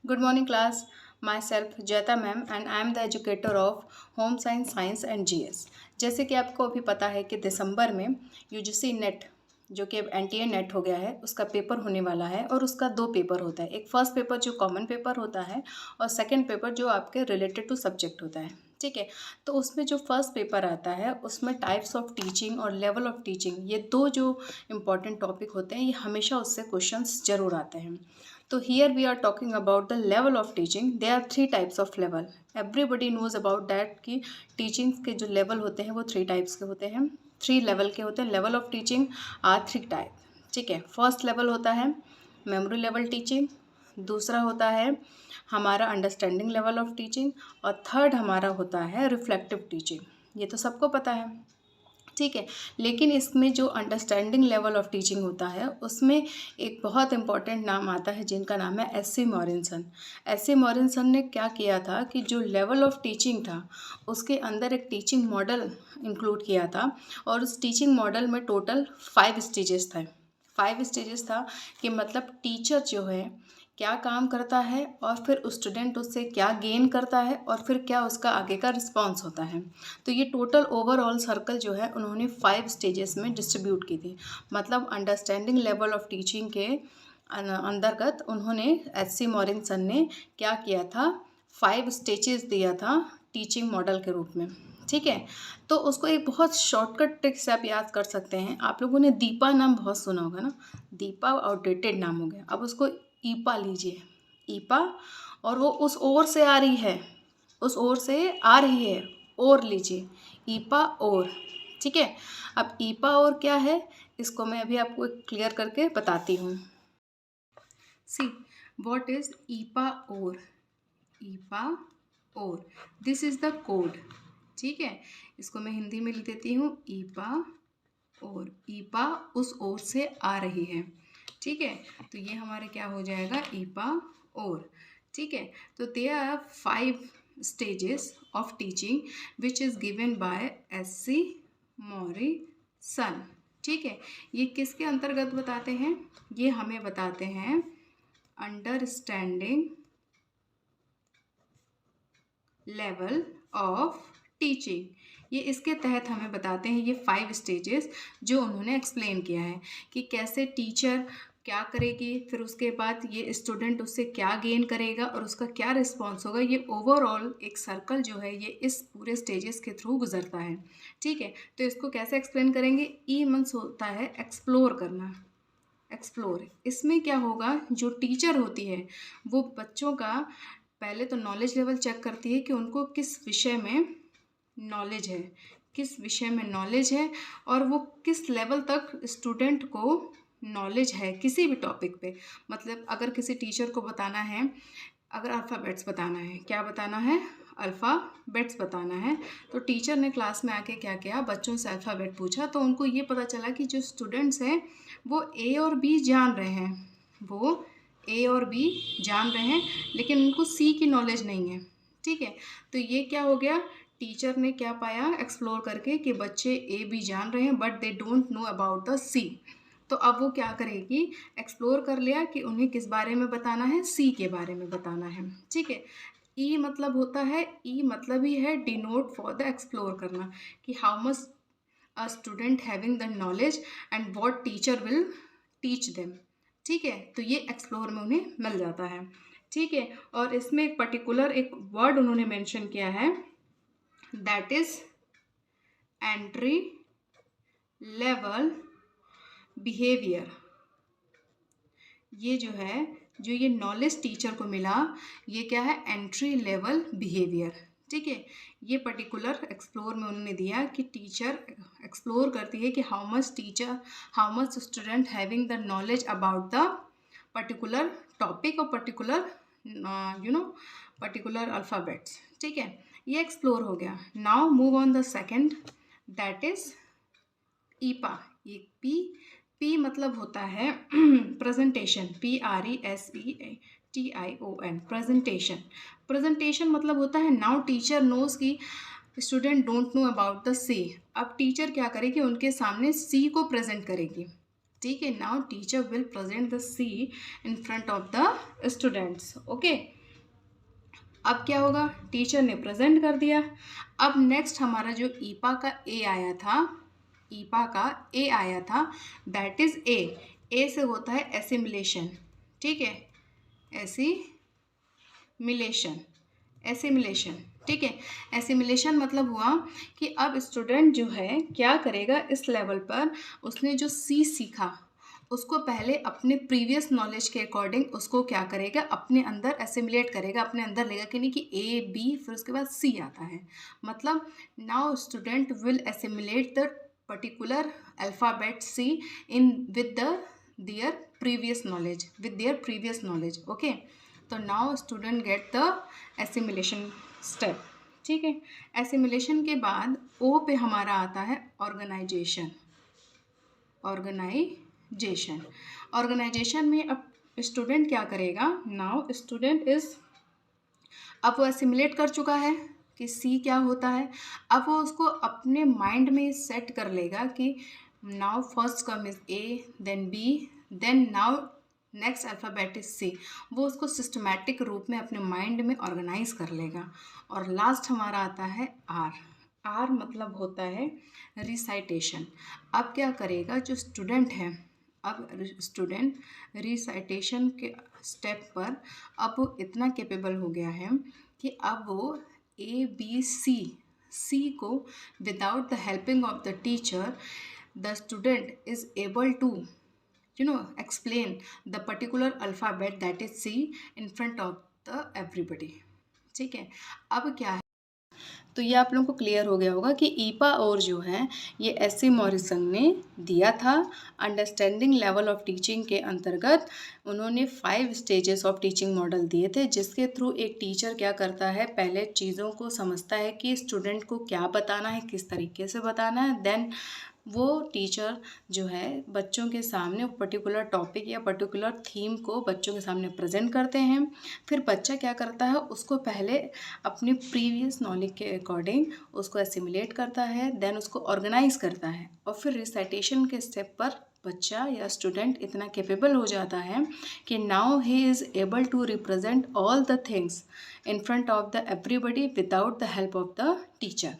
Good morning, class. Myself Jeta ma'am and I am the educator of Home Science, Science and GS. जैसे कि आपको अभी पता है कि दिसंबर में यूजीसी नेट जो कि अब एनटीए नेट हो गया है उसका पेपर होने वाला है और उसका दो पेपर होता है। एक फर्स्ट पेपर जो कॉमन पेपर होता है और सेकंड पेपर जो आपके रिलेटेड टू सब्जेक्ट होता है। ठीक है, तो उसमें जो फर्स्ट पेपर आता है उसमें टाइप्स ऑफ टीचिंग और लेवल ऑफ टीचिंग ये दो जो इम्पॉर्टेंट टॉपिक होते हैं ये हमेशा उससे क्वेश्चंस जरूर आते हैं। तो here we are talking about the level of teaching. There are three types of level. Everybody knows about that कि teaching के जो level होते हैं वो थ्री टाइप्स के होते हैं, थ्री लेवल के होते हैं. Level of teaching are three type. ठीक है, फर्स्ट लेवल होता है मेमोरी लेवल टीचिंग, दूसरा होता है हमारा अंडरस्टैंडिंग लेवल ऑफ टीचिंग और थर्ड हमारा होता है रिफ्लेक्टिव टीचिंग. ये तो सबको पता है. ठीक है, लेकिन इसमें जो अंडरस्टैंडिंग लेवल ऑफ टीचिंग होता है उसमें एक बहुत इंपॉर्टेंट नाम आता है जिनका नाम है एस.सी. मॉरिसन. एस.सी. मॉरिसन ने क्या किया था कि जो लेवल ऑफ टीचिंग था उसके अंदर एक टीचिंग मॉडल इंक्लूड किया था और उस टीचिंग मॉडल में टोटल 5 स्टेजेस थे. 5 स्टेजेस था कि मतलब टीचर जो है क्या काम करता है और फिर स्टूडेंट उससे क्या गेन करता है और फिर क्या उसका आगे का रिस्पॉन्स होता है. तो ये टोटल ओवरऑल सर्कल जो है उन्होंने 5 स्टेजेस में डिस्ट्रीब्यूट की थी. मतलब अंडरस्टैंडिंग लेवल ऑफ टीचिंग के अंतर्गत उन्होंने एस.सी. मॉरिसन ने क्या किया था, 5 स्टेजेस दिया था टीचिंग मॉडल के रूप में. ठीक है, तो उसको एक बहुत शॉर्टकट ट्रिक से आप याद कर सकते हैं. आप लोगों ने दीपा नाम बहुत सुना होगा ना, दीपा आउटडेटेड नाम हो गया. अब उसको ईपा लीजिए, ईपा, और वो उस ओर से आ रही है, उस ओर से आ रही है, और लीजिए ईपा और. ठीक है, अब ईपा और क्या है इसको मैं अभी आपको क्लियर करके बताती हूँ. सी व्हाट इज ईपा और. ईपा और दिस इज द कोड. ठीक है, इसको मैं हिंदी में लिख देती हूँ ईपा और. ईपा उस ओर से आ रही है. ठीक है, तो ये हमारे क्या हो जाएगा ईपा और. ठीक है, तो they are 5 stages of teaching which is given by S C. Morrison. ठीक है, ये किसके अंतर्गत बताते हैं, ये हमें बताते हैं अंडरस्टैंडिंग लेवल ऑफ टीचिंग. ये इसके तहत हमें बताते हैं ये 5 स्टेजेस जो उन्होंने एक्सप्लेन किया है कि कैसे टीचर क्या करेगी, फिर उसके बाद ये स्टूडेंट उससे क्या गेन करेगा और उसका क्या रिस्पॉन्स होगा. ये ओवरऑल एक सर्कल जो है ये इस पूरे स्टेजेस के थ्रू गुजरता है. ठीक है, तो इसको कैसे एक्सप्लेन करेंगे. ई मीन्स होता है एक्सप्लोर करना. एक्सप्लोर, इसमें क्या होगा, जो टीचर होती है वो बच्चों का पहले तो नॉलेज लेवल चेक करती है कि उनको किस विषय में नॉलेज है, किस विषय में नॉलेज है और वो किस लेवल तक स्टूडेंट को नॉलेज है किसी भी टॉपिक पे. मतलब अगर किसी टीचर को बताना है, अगर अल्फ़ाबेट्स बताना है, क्या बताना है, अल्फ़ाबेट्स बताना है, तो टीचर ने क्लास में आके क्या किया, बच्चों से अल्फ़ाबेट पूछा तो उनको ये पता चला कि जो स्टूडेंट्स हैं वो ए और बी जान रहे हैं, वो ए और बी जान रहे हैं लेकिन उनको सी की नॉलेज नहीं है. ठीक है, तो ये क्या हो गया, टीचर ने क्या पाया एक्सप्लोर करके कि बच्चे ए बी जान रहे हैं but they don't know about the C. तो अब वो क्या करेगी, एक्सप्लोर कर लिया कि उन्हें किस बारे में बताना है, सी के बारे में बताना है. ठीक है, ई मतलब होता है, ई मतलब ही है डिनोट फॉर द एक्सप्लोर करना कि how much a student having the knowledge and what teacher will teach them. ठीक है, तो ये एक्सप्लोर में उन्हें मिल जाता है. ठीक है, और इसमें एक पर्टिकुलर एक वर्ड उन्होंने मेंशन किया है, that is entry level behaviour. ये जो है, जो ये नॉलेज टीचर को मिला, ये क्या है, एंट्री लेवल बिहेवियर. ठीक है, ये पर्टिकुलर एक्सप्लोर में उन्होंने दिया कि टीचर एक्सप्लोर करती है कि how much student having the knowledge about the particular topic और पर्टिकुलर पर्टिकुलर अल्फ़ाबेट्स. ठीक है, ये एक्सप्लोर हो गया. Now move on the second, that is ईपा. ये पी मतलब होता है प्रेजेंटेशन, PRESENTION, प्रेजेंटेशन. प्रेजेंटेशन मतलब होता है नाउ टीचर नोज की student don't know about the C. अब टीचर क्या करेगी, उनके सामने सी को प्रेजेंट करेगी. ठीक है, now teacher will present the C in front of the students. Okay, अब क्या होगा, टीचर ने प्रेजेंट कर दिया। अब नेक्स्ट हमारा जो ईपा का ए आया था, ईपा का ए आया था, दैट इज ए से होता है एसिमिलेशन। ठीक है, एसिमिलेशन, एसिमिलेशन। ठीक है, एसिमिलेशन मतलब हुआ कि अब स्टूडेंट जो है क्या करेगा, इस लेवल पर उसने जो सी सीखा उसको पहले अपने प्रीवियस नॉलेज के अकॉर्डिंग उसको क्या करेगा, अपने अंदर एसिमिलेट करेगा, अपने अंदर लेगा, कि नहीं कि ए बी फिर उसके बाद सी आता है। मतलब now student will assimilate the particular alphabet C in with the their previous knowledge, with their previous knowledge. Okay, तो now student get the assimilation step. ठीक है, एसिमिलेशन के बाद ओ पे हमारा आता है ऑर्गेनाइजेशन। ऑर्गेनाइजेशन, ऑर्गेनाइजेशन में अब स्टूडेंट क्या करेगा, नाउ स्टूडेंट इज, अब वो एसिमुलेट कर चुका है कि सी क्या होता है। अब वो उसको अपने माइंड में सेट कर लेगा कि now first come is A, then B, then now next alphabet is C. वो उसको सिस्टमैटिक रूप में अपने माइंड में ऑर्गेनाइज कर लेगा। और लास्ट हमारा आता है आर। आर मतलब होता है रिसाइटेशन। अब क्या करेगा जो स्टूडेंट है, अब स्टूडेंट रिसाइटेशन के स्टेप पर अब वो इतना कैपेबल हो गया है कि अब वो ए बी सी को without the helping of the teacher the student is able to explain the particular alphabet that is C in front of the everybody। ठीक है, अब क्या है, तो ये आप लोगों को क्लियर हो गया होगा कि ईपा और जो है ये एस.सी. मॉरिसन ने दिया था। अंडरस्टैंडिंग लेवल ऑफ टीचिंग के अंतर्गत उन्होंने 5 स्टेजेस ऑफ टीचिंग मॉडल दिए थे, जिसके थ्रू एक टीचर क्या करता है, पहले चीज़ों को समझता है कि स्टूडेंट को क्या बताना है, किस तरीके से बताना है। देन वो टीचर जो है बच्चों के सामने पर्टिकुलर टॉपिक या पर्टिकुलर थीम को बच्चों के सामने प्रेजेंट करते हैं। फिर बच्चा क्या करता है, उसको पहले अपनी प्रीवियस नॉलेज के अकॉर्डिंग उसको एसिमुलेट करता है, देन उसको ऑर्गेनाइज करता है, और फिर रिसाइटेशन के स्टेप पर बच्चा या स्टूडेंट इतना कैपेबल हो जाता है कि now he is able to represent all the things in front of the everybody without the help of the teacher.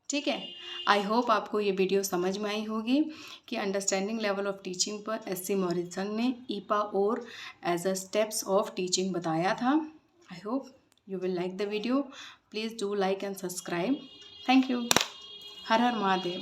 ठीक है, आई होप आपको ये वीडियो समझ में आई होगी कि अंडरस्टैंडिंग लेवल ऑफ टीचिंग पर एस.सी. मॉरिसन ने ईपा और as a steps of teaching बताया था। I hope you will like the video. Please do like and subscribe. Thank you. Her her Mahadev.